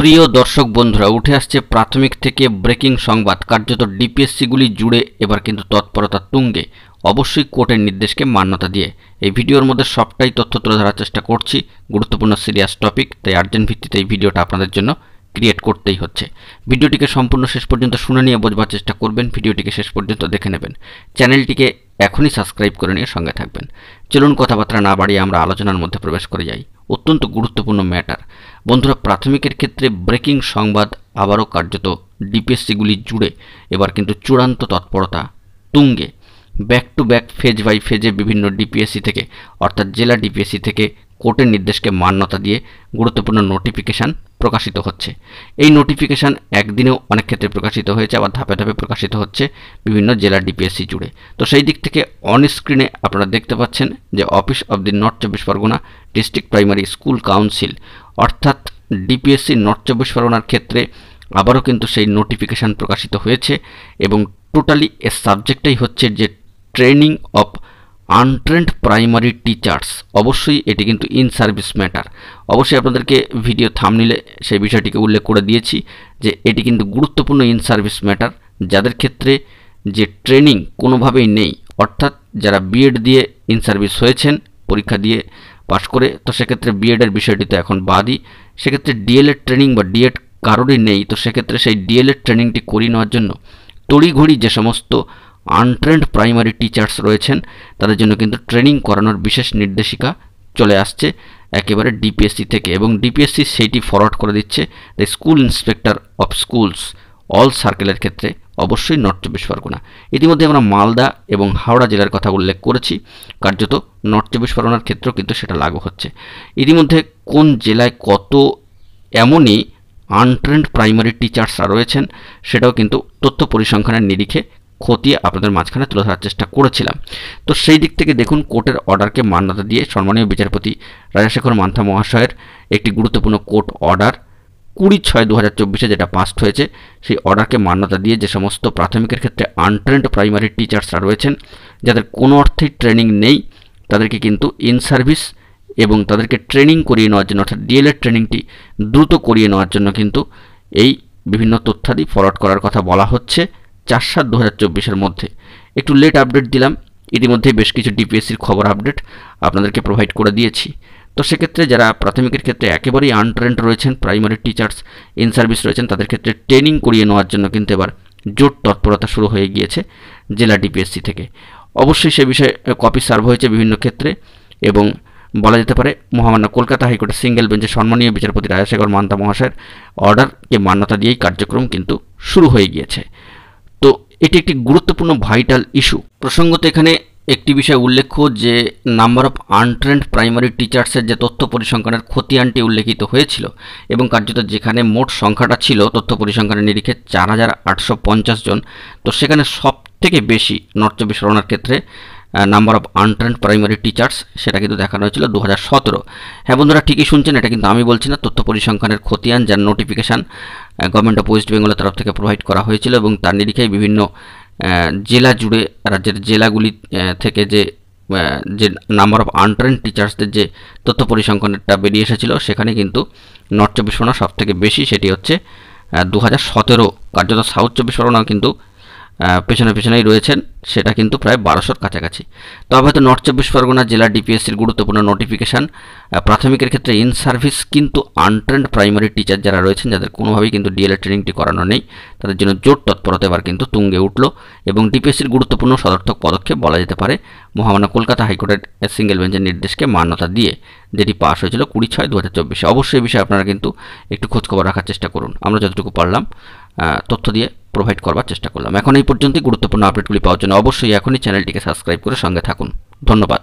প্রিয় দর্শক বন্ধুরা, উঠে আসছে প্রাথমিক থেকে ব্রেকিং সংবাদ। কার্যত ডিপিএসসিগুলি জুড়ে এবার কিন্তু তৎপরতা তুঙ্গে, অবশ্যই কোর্টের নির্দেশকে মান্যতা দিয়ে। এই ভিডিওর মধ্যে সবটাই তথ্য তুলে ধরার চেষ্টা করছি, গুরুত্বপূর্ণ সিরিয়াস টপিক, তাই আর্জেন্ট ভিত্তিতে এই ভিডিওটা আপনাদের জন্য ক্রিয়েট করতেই হচ্ছে। ভিডিওটিকে সম্পূর্ণ শেষ পর্যন্ত শুনে নিয়ে বোঝবার চেষ্টা করবেন, ভিডিওটিকে শেষ পর্যন্ত দেখে নেবেন। চ্যানেলটিকে এখনই সাবস্ক্রাইব করে নিয়ে সঙ্গে থাকবেন। চলুন কথাবার্তা না বাড়িয়ে আমরা আলোচনার মধ্যে প্রবেশ করে যাই। অত্যন্ত গুরুত্বপূর্ণ ম্যাটার বন্ধুরা, প্রাথমিকের ক্ষেত্রে ব্রেকিং সংবাদ আবারও কার্যত ডিপিএসসিগুলি জুড়ে এবার কিন্তু চূড়ান্ত তৎপরতা তুঙ্গে। Back to back phase by ফেজে বিভিন্ন ডিপিএসসি থেকে, অর্থাৎ জেলা ডিপিএসসি থেকে কোর্টের নির্দেশকে মান্যতা দিয়ে গুরুত্বপূর্ণ নোটিফিকেশান প্রকাশিত হচ্ছে। এই নোটিফিকেশান একদিনেও অনেক ক্ষেত্রে প্রকাশিত হয়েছে, আবার ধাপে ধাপে প্রকাশিত হচ্ছে বিভিন্ন জেলা ডিপিএসসি জুড়ে। তো সেই দিক থেকে অন স্ক্রিনে আপনারা দেখতে পাচ্ছেন যে অফিস অব দি নর্থ চব্বিশ Pargana district primary school council, অর্থাৎ ডিপিএসসি নর্থ চব্বিশ পরগনার ক্ষেত্রে আবারও কিন্তু সেই নোটিফিকেশান প্রকাশিত হয়েছে এবং টোটালি এর সাবজেক্টটাই হচ্ছে যে training of untrained primary teachers. অবশ্যই এটি কিন্তু ইন সার্ভিস ম্যাটার। অবশ্যই আপনাদেরকে ভিডিও থাম্বনেইলে সেই বিষয়টিকে উল্লেখ করে দিয়েছি যে এটি কিন্তু গুরুত্বপূর্ণ ইন সার্ভিস ম্যাটার, যাদের ক্ষেত্রে যে ট্রেনিং কোনোভাবেই নেই, অর্থাৎ যারা বিএড দিয়ে ইন সার্ভিস হয়েছেন পরীক্ষা দিয়ে পাশ করে, তো সেক্ষেত্রে বিএডের বিষয়টি তো এখন বাদই, সেক্ষেত্রে ডিএলএড ট্রেনিং বা ডিএড কারোরই নেই, তো সেক্ষেত্রে সেই ডিএলএড ট্রেনিংটি করিয়ে নেওয়ার জন্য তড়িঘড়ি যে সমস্ত আনট্রেন্ড প্রাইমারি টিচার্স রয়েছেন তাদের জন্য কিন্তু ট্রেনিং করানোর বিশেষ নির্দেশিকা চলে আসছে একেবারে ডিপিএসসি থেকে, এবং ডিপিএসসি সেইটি ফরওয়ার্ড করে দিচ্ছে the school inspector of schools all সার্কেলের ক্ষেত্রে, অবশ্যই নর্থ চব্বিশ পরগনা। ইতিমধ্যে আমরা মালদা এবং হাওড়া জেলার কথা উল্লেখ করেছি, কার্যত নর্থ চব্বিশ পরগনার ক্ষেত্রেও কিন্তু সেটা লাগু হচ্ছে। ইতিমধ্যে কোন জেলায় কত এমনই আনট্রেন্ড প্রাইমারি টিচার্সরা রয়েছেন সেটাও কিন্তু তথ্য পরিসংখ্যানের নিরিখে খতিয়ে আপনাদের মাঝখানে তুলে ধরার চেষ্টা করেছিলাম। তো সেই দিক থেকে দেখুন, কোর্টের অর্ডারকে মান্যতা দিয়ে সম্মানীয় বিচারপতি রাজাশেখর মান্থা মহাশয়ের একটি গুরুত্বপূর্ণ কোর্ট অর্ডার 20/6/2024 যেটা পাস্ট হয়েছে, সেই অর্ডারকে মান্যতা দিয়ে যে সমস্ত প্রাথমিকের ক্ষেত্রে আনট্রেন্ড প্রাইমারি টিচার্সরা রয়েছেন, যাদের কোনো অর্থেই ট্রেনিং নেই, তাদেরকে কিন্তু ইন সার্ভিস এবং তাদেরকে ট্রেনিং করিয়ে নেওয়ার জন্য, অর্থাৎ ডিএলএড ট্রেনিংটি দ্রুত করিয়ে নেওয়ার জন্য কিন্তু এই বিভিন্ন তথ্যাদি ফরওয়ার্ড করার কথা বলা হচ্ছে 4/7/2024 মধ্যে। একটু লেট আপডেট দিলাম, ইতিমধ্যেই বেশ কিছু ডিপিএসসির খবর আপডেট আপনাদেরকে প্রোভাইড করে দিয়েছি। তো সেক্ষেত্রে যারা প্রাথমিকের ক্ষেত্রে একেবারেই আনট্রেন্ড রয়েছেন, প্রাইমারি টিচার্স ইন সার্ভিস রয়েছেন, তাদের ক্ষেত্রে ট্রেনিং করিয়ে নেওয়ার জন্য কিন্তু এবার জোর তৎপরতা শুরু হয়ে গিয়েছে জেলা ডিপিএসসি থেকে। অবশ্যই সে বিষয়ে কপি সার্ভ হয়েছে বিভিন্ন ক্ষেত্রে, এবং বলা যেতে পারে মহামান্য কলকাতা হাইকোর্টের সিঙ্গেল বেঞ্চে সম্মানীয় বিচারপতি রাজাশেখর মান্থা মহাশয়ের অর্ডারকে মান্যতা দিয়েই কার্যক্রম কিন্তু শুরু হয়ে গিয়েছে। তো এটি একটি গুরুত্বপূর্ণ ভাইটাল ইস্যু। প্রসঙ্গত এখানে একটি বিষয় উল্লেখ্য যে নাম্বার অফ আনট্রেন্ড প্রাইমারি টিচার্সের যে তথ্য পরিসংখ্যানের খতিয়ানটি উল্লেখিত হয়েছিল, এবং কার্যত যেখানে মোট সংখ্যাটা ছিল তথ্য পরিসংখ্যানের নিরিখে 4850 জন, তো সেখানে সব থেকে বেশি নর্থ চব্বিশ পরগনার ক্ষেত্রে number of untrained primary teachers সেটা কিন্তু দেখানো হয়েছিল 2017। হ্যাঁ বন্ধুরা, ঠিকই শুনছেন, এটা কিন্তু আমি বলছি না, তথ্য পরিসংখ্যানের খতিয়ান যার নোটিফিকেশান গভর্নমেন্ট অফ ওয়েস্ট বেঙ্গলের তরফ থেকে প্রোভাইড করা হয়েছিল, এবং তার নিরিখে বিভিন্ন জেলা জুড়ে রাজ্যের জেলাগুলি থেকে যে নাম্বার অফ আনট্রেন্ড টিচার্সদের যে তথ্য পরিসংখ্যানটা বেরিয়ে এসেছিল, সেখানে কিন্তু নর্থ চব্বিশ পরগনা সব থেকে বেশি, সেটি হচ্ছে 2017। কার্যত সাউথ চব্বিশ পরগনাও কিন্তু পেছনেই রয়েছেন, সেটা কিন্তু প্রায় 1200-র কাছাকাছি। তবে হয়তো নর্থ চব্বিশ পরগনা জেলা ডিপিএসসির গুরুত্বপূর্ণ নোটিফিকেশান প্রাথমিকের ক্ষেত্রে ইন সার্ভিস কিন্তু আনট্রেন্ড প্রাইমারি টিচার যারা রয়েছেন, যাদের কোনোভাবেই কিন্তু ডিএলএড ট্রেনিংটি করানো নেই, তাদের জন্য জোর তৎপরতা এবার কিন্তু তুঙ্গে উঠল, এবং ডিপিএসসির গুরুত্বপূর্ণ সদর্থক পদক্ষেপ বলা যেতে পারে মহামান্য কলকাতা হাইকোর্টের সিঙ্গেল বেঞ্চের নির্দেশকে মান্যতা দিয়ে, যেটি পাস হয়েছিল 20/6/2024। অবশ্যই এই বিষয়ে আপনারা কিন্তু একটু খোঁজখবর রাখার চেষ্টা করুন। আমরা যতটুকু পারলাম তথ্য দিয়ে প্রোভাইড করবার চেষ্টা করলাম। এখন এই পর্যন্তই। গুরুত্বপূর্ণ আপডেটগুলি পাওয়ার জন্য অবশ্যই এখনই চ্যানেলটিকে সাবস্ক্রাইব করে সঙ্গে থাকুন। ধন্যবাদ।